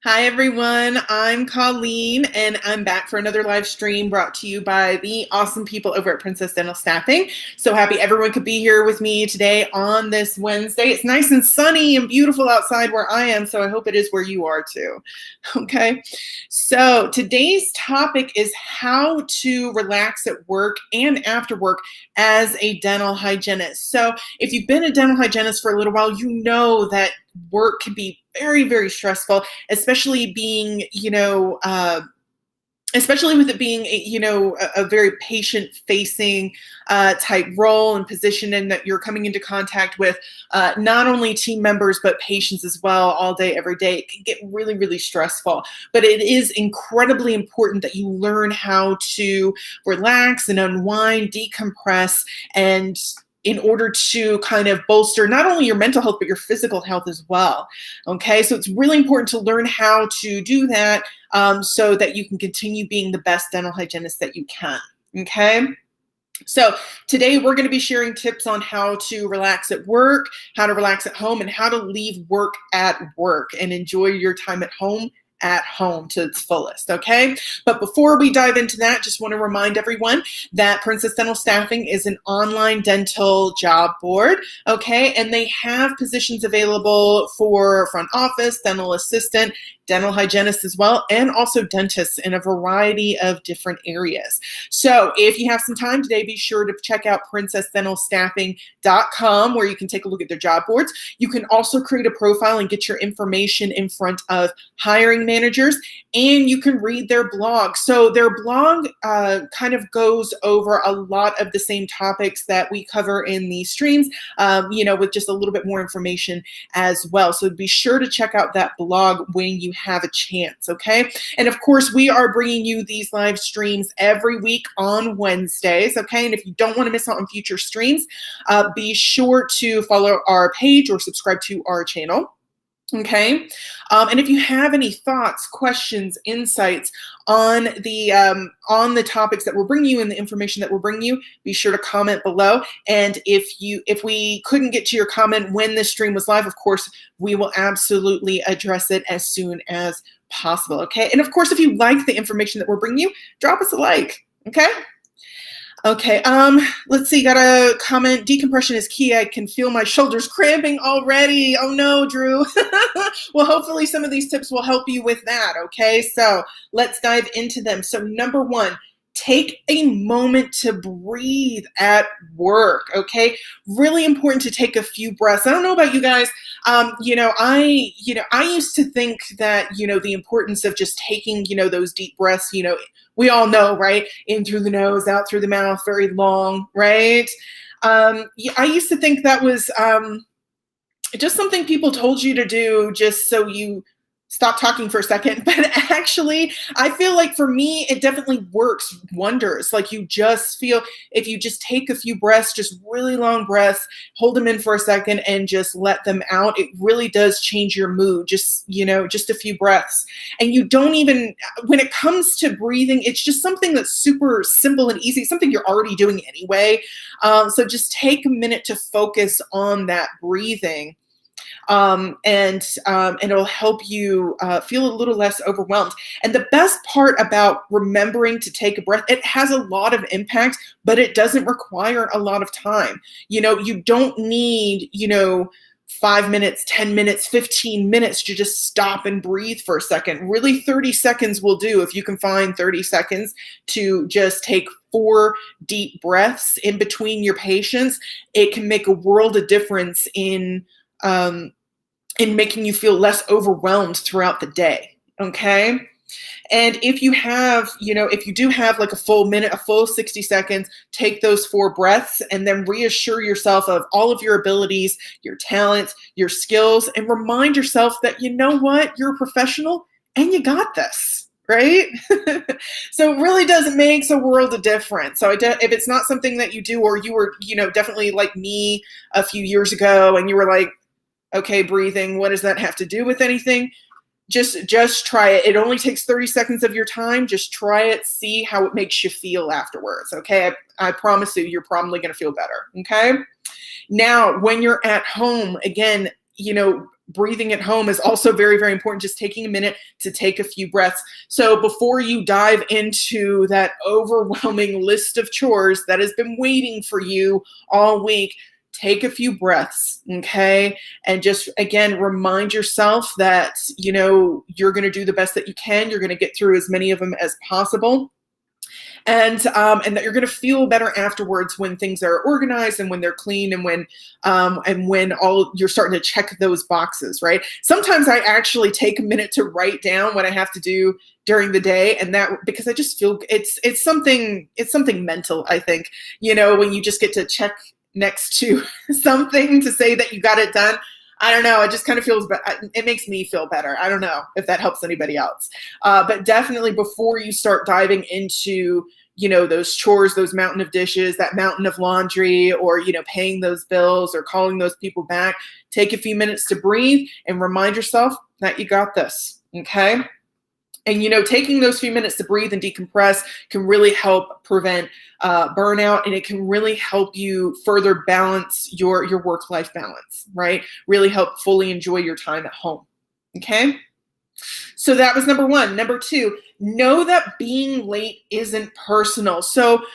Hi everyone, I'm Colleen and I'm back for another live stream brought to you by the awesome people over at Princess Dental Staffing. So happy everyone could be here with me today on this Wednesday. It's nice and sunny and beautiful outside where I am, so I hope it is where you are too. Okay, so today's topic is how to relax at work and after work as a dental hygienist. So if you've been a dental hygienist for a little while, you know that work can be very, very stressful, especially being, especially with it being, a very patient-facing type role and position, and that you're coming into contact with not only team members but patients as well, all day, every day. It can get really, really stressful. But it is incredibly important that you learn how to relax and unwind, decompress, and in order to kind of bolster not only your mental health, but your physical health as well. Okay, so it's really important to learn how to do that so that you can continue being the best dental hygienist that you can. Okay. So today we're going to be sharing tips on how to relax at work, how to relax at home, and how to leave work at work and enjoy your time at home to its fullest, okay? But before we dive into that, just want to remind everyone that Princess Dental Staffing is an online dental job board, okay? And they have positions available for front office, dental assistant, dental hygienist as well, and also dentists in a variety of different areas. So if you have some time today, be sure to check out princessdentalstaffing.com where you can take a look at their job boards. You can also create a profile and get your information in front of hiring managers, and you can read their blog. So their blog kind of goes over a lot of the same topics that we cover in these streams, with just a little bit more information as well. So be sure to check out that blog when you have a chance, okay? And of course, we are bringing you these live streams every week on Wednesdays, okay? And if you don't want to miss out on future streams, be sure to follow our page or subscribe to our channel. Okay, and if you have any thoughts, questions, insights on the topics that we're bringing you and the information that we're bringing you, be sure to comment below. And if we couldn't get to your comment when this stream was live, of course, we will absolutely address it as soon as possible. Okay, and of course, if you like the information that we're bringing you, drop us a like. Okay. Okay, let's see, got a comment. Decompression is key. I can feel my shoulders cramping already. Oh no, Drew. Well, hopefully some of these tips will help you with that, okay? So let's dive into them. So number one, take a moment to breathe at work, okay? Really important to take a few breaths. I don't know about you guys. I used to think that, the importance of just taking, those deep breaths, we all know, right? In through the nose, out through the mouth, very long, right? I used to think that was just something people told you to do just so you stop talking for a second. But actually, I feel like for me, it definitely works wonders. Like you just feel, if you just take a few breaths, just really long breaths, hold them in for a second and just let them out, it really does change your mood. Just a few breaths. And you don't even, when it comes to breathing, it's just something that's super simple and easy, something you're already doing anyway. So just take a minute to focus on that breathing. And it'll help you feel a little less overwhelmed. And the best part about remembering to take a breath, it has a lot of impact, but it doesn't require a lot of time. You don't need, 5 minutes, 10 minutes, 15 minutes to just stop and breathe for a second. Really, 30 seconds will do. If you can find 30 seconds to just take 4 deep breaths in between your patients, it can make a world of difference in making you feel less overwhelmed throughout the day, okay? And if you have, if you do have like a full minute, a full 60 seconds, take those 4 breaths and then reassure yourself of all of your abilities, your talents, your skills, and remind yourself that, you know what, you're a professional and you got this. Right? So it really does, it makes a world of difference. So if it's not something that you do, or you were, definitely like me a few years ago and you were like, okay, breathing, what does that have to do with anything? Just try it. It only takes 30 seconds of your time. Just try it, see how it makes you feel afterwards, okay? I promise you, you're probably gonna feel better, okay? Now, when you're at home, again, breathing at home is also very, very important. Just taking a minute to take a few breaths. So before you dive into that overwhelming list of chores that has been waiting for you all week, take a few breaths, okay? And just, again, remind yourself that, you're going to do the best that you can. You're going to get through as many of them as possible. And that you're going to feel better afterwards when things are organized and when they're clean and when all you're starting to check those boxes, right? Sometimes I actually take a minute to write down what I have to do during the day, and that because I just feel it's something mental, I think, when you just get to check next to something to say that you got it done. I don't know. It just kind of it makes me feel better. I don't know if that helps anybody else. But definitely before you start diving into, those chores, those mountain of dishes, that mountain of laundry, or, paying those bills or calling those people back, take a few minutes to breathe and remind yourself that you got this. Okay. And, taking those few minutes to breathe and decompress can really help prevent burnout, and it can really help you further balance your work-life balance, right? Really help fully enjoy your time at home, okay? So that was number one. Number two, know that being late isn't personal. So,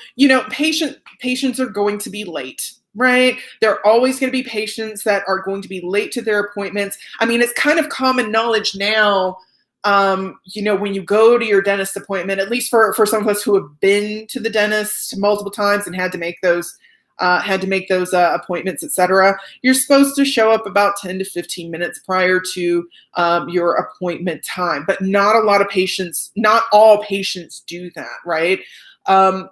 patients are going to be late, right? There are always going to be patients that are going to be late to their appointments. I mean, it's kind of common knowledge now, when you go to your dentist appointment, at least for some of us who have been to the dentist multiple times and had to make those appointments, etc., you're supposed to show up about 10 to 15 minutes prior to your appointment time. But not all patients do that, right? And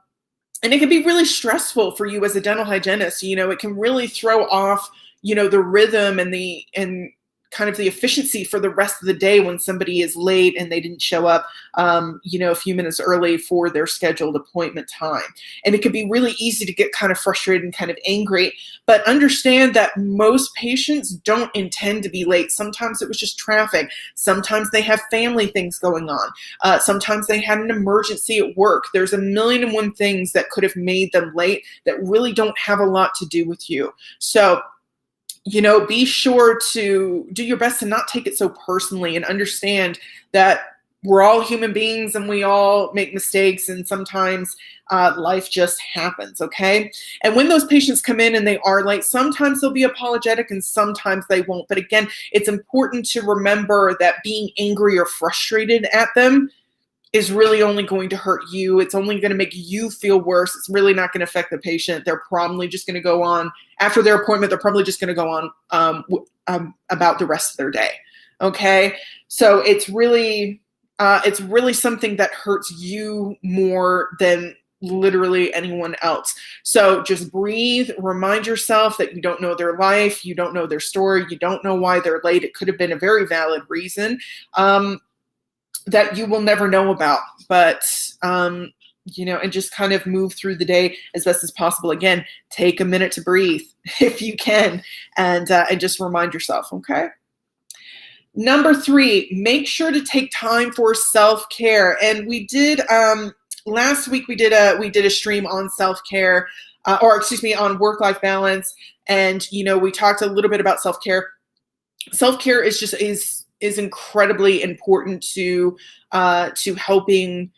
it can be really stressful for you as a dental hygienist. It can really throw off, the rhythm and kind of the efficiency for the rest of the day when somebody is late and they didn't show up, a few minutes early for their scheduled appointment time. And it can be really easy to get kind of frustrated and kind of angry, but understand that most patients don't intend to be late. Sometimes it was just traffic. Sometimes they have family things going on. Sometimes they had an emergency at work. There's a million and one things that could have made them late that really don't have a lot to do with you. So, be sure to do your best to not take it so personally, and understand that we're all human beings and we all make mistakes, and sometimes life just happens, okay? And when those patients come in and they are late, sometimes they'll be apologetic and sometimes they won't. But again, it's important to remember that being angry or frustrated at them is really only going to hurt you. It's only going to make you feel worse. It's really not going to affect the patient. They're probably just going to go on after their appointment. They're probably just going to go on about the rest of their day. Okay, so it's really something that hurts you more than literally anyone else. So just breathe. Remind yourself that you don't know their life. You don't know their story. You don't know why they're late. It could have been a very valid reason. That you will never know about, but, and just kind of move through the day as best as possible. Again, take a minute to breathe if you can, and just remind yourself, okay? Number three, make sure to take time for self-care. And we did, last week we did a stream on self-care, on work-life balance. And, we talked a little bit about self-care. Self-care is incredibly important to helping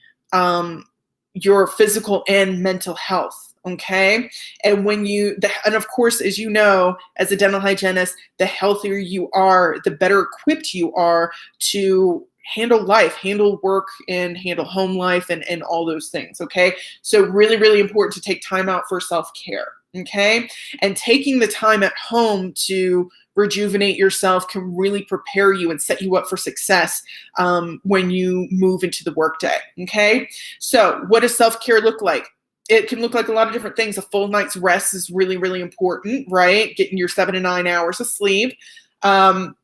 your physical and mental health. Okay. And and of course, as you know, as a dental hygienist, the healthier you are, the better equipped you are to handle life, handle work, and handle home life, and all those things. Okay. So really, really important to take time out for self-care. Okay. And taking the time at home to rejuvenate yourself can really prepare you and set you up for success when you move into the workday. Okay. So what does self-care look like? It can look like a lot of different things. A full night's rest is really, really important, right? Getting your 7 to 9 hours of sleep, of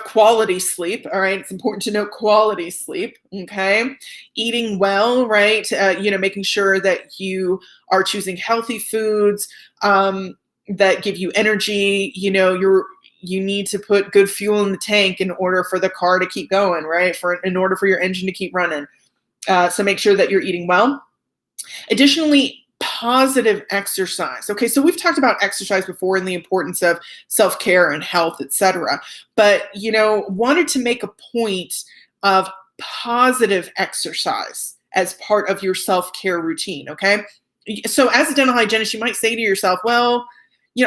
quality sleep. All right. It's important to note quality sleep. Okay. Eating well, right? Making sure that you are choosing healthy foods, that give you energy. You need to put good fuel in the tank in order for the car to keep going, right? In order for your engine to keep running. So make sure that you're eating well. Additionally, positive exercise. Okay, so we've talked about exercise before and the importance of self-care and health, etc. But, wanted to make a point of positive exercise as part of your self-care routine, okay? So as a dental hygienist, you might say to yourself, well,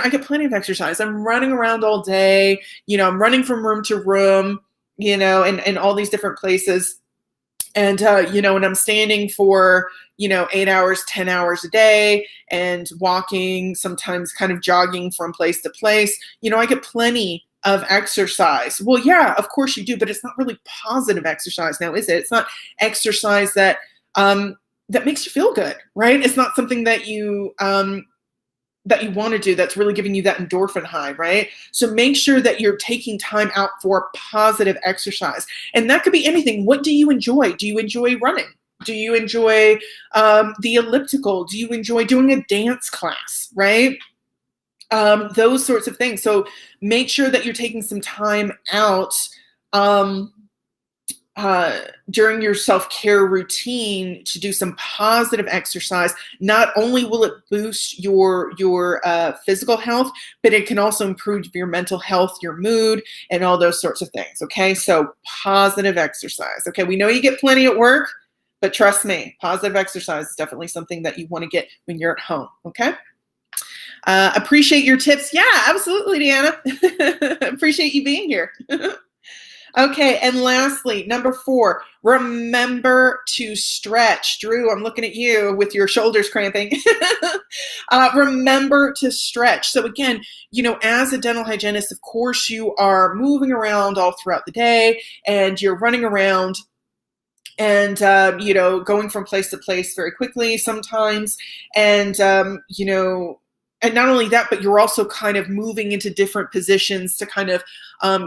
I get plenty of exercise. I'm running around all day, I'm running from room to room, and all these different places. And, and I'm standing for, 8 hours, 10 hours a day and walking, sometimes kind of jogging from place to place. I get plenty of exercise. Well, yeah, of course you do, but it's not really positive exercise now, is it? It's not exercise that makes you feel good, right? It's not something that you want to do that's really giving you that endorphin high, right? So make sure that you're taking time out for positive exercise. And that could be anything. What do you enjoy? Do you enjoy running? Do you enjoy the elliptical? Do you enjoy doing a dance class, right? Those sorts of things. So make sure that you're taking some time out during your self-care routine to do some positive exercise. Not only will it boost your physical health, but it can also improve your mental health, your mood, and all those sorts of things. Okay, so positive exercise. Okay, we know you get plenty at work, but trust me, positive exercise is definitely something that you want to get when you're at home. Okay. Appreciate your tips. Yeah, absolutely, Deanna. Appreciate you being here. Okay, and lastly, number 4, remember to stretch. Drew, I'm looking at you with your shoulders cramping. Remember to stretch. So again, as a dental hygienist, of course, you are moving around all throughout the day and you're running around and, going from place to place very quickly sometimes. And, and not only that, but you're also kind of moving into different positions to kind of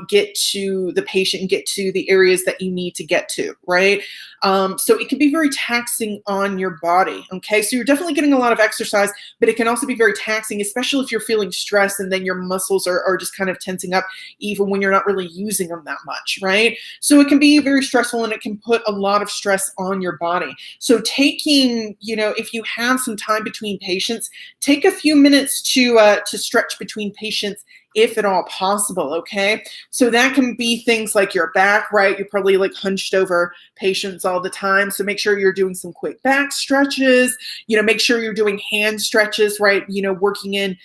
get to the patient and get to the areas that you need to get to, right? So it can be very taxing on your body, okay? So you're definitely getting a lot of exercise, but it can also be very taxing, especially if you're feeling stressed and then your muscles are just kind of tensing up even when you're not really using them that much, right? So it can be very stressful and it can put a lot of stress on your body. So taking, if you have some time between patients, take a few minutes to stretch between patients if at all possible, okay? So that can be things like your back, right? You're probably like hunched over patients all the time. So make sure you're doing some quick back stretches, make sure you're doing hand stretches, right? Working in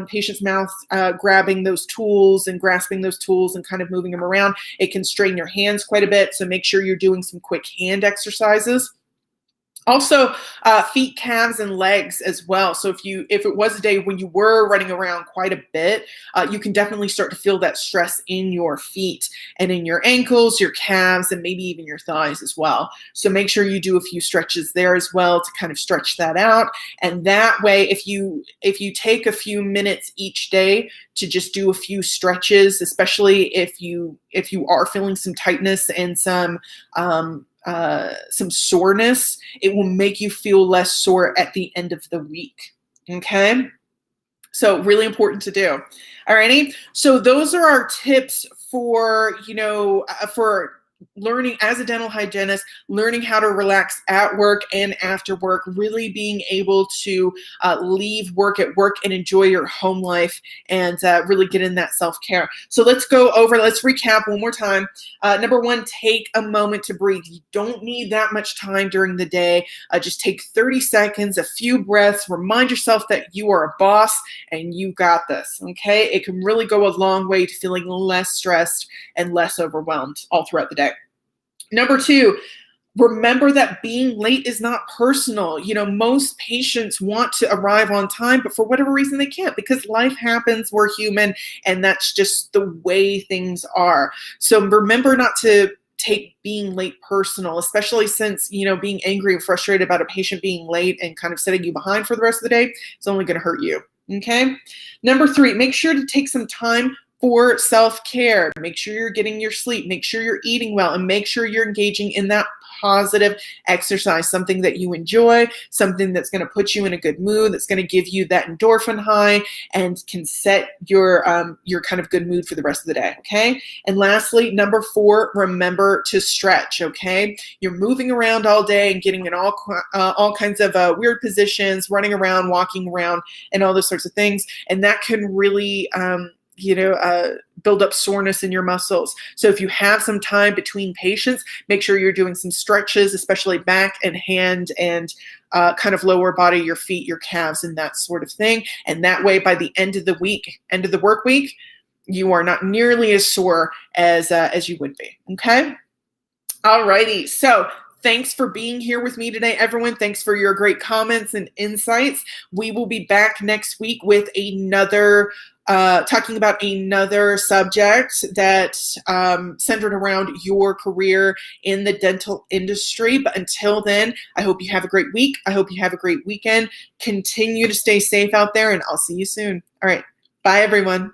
patient's mouth, grabbing those tools and grasping those tools and kind of moving them around. It can strain your hands quite a bit. So make sure you're doing some quick hand exercises. Also, feet, calves, and legs as well. So if it was a day when you were running around quite a bit, you can definitely start to feel that stress in your feet and in your ankles, your calves, and maybe even your thighs as well. So make sure you do a few stretches there as well to kind of stretch that out. And that way, if you take a few minutes each day to just do a few stretches, especially if you are feeling some tightness and some soreness, it will make you feel less sore at the end of the week. Okay. So really important to do. Alrighty. So those are our tips for, for learning as a dental hygienist, learning how to relax at work and after work, really being able to leave work at work and enjoy your home life and really get in that self-care. So let's recap one more time. Number 1, take a moment to breathe. You don't need that much time during the day. Just take 30 seconds, a few breaths, remind yourself that you are a boss and you got this, okay? It can really go a long way to feeling less stressed and less overwhelmed all throughout the day. Number 2, remember that being late is not personal. Most patients want to arrive on time, but for whatever reason they can't because life happens, we're human, and that's just the way things are. So remember not to take being late personal, especially since, being angry and frustrated about a patient being late and kind of setting you behind for the rest of the day, it's only going to hurt you, okay? Number 3, make sure to take some time for self-care. Make sure you're getting your sleep, make sure you're eating well, and make sure you're engaging in that positive exercise, something that you enjoy, something that's going to put you in a good mood, that's going to give you that endorphin high and can set your kind of good mood for the rest of the day, okay? And lastly, number 4, remember to stretch, okay? You're moving around all day and getting in all kinds of weird positions, running around, walking around, and all those sorts of things, and that can really build up soreness in your muscles. So if you have some time between patients, make sure you're doing some stretches, especially back and hand and kind of lower body, your feet, your calves, and that sort of thing. And that way, by the end of the work week, you are not nearly as sore as you would be. Okay. Alrighty. So thanks for being here with me today, everyone. Thanks for your great comments and insights. We will be back next week with another talking about another subject that centered around your career in the dental industry. But until then, I hope you have a great week. I hope you have a great weekend. Continue to stay safe out there, and I'll see you soon. All right. Bye, everyone.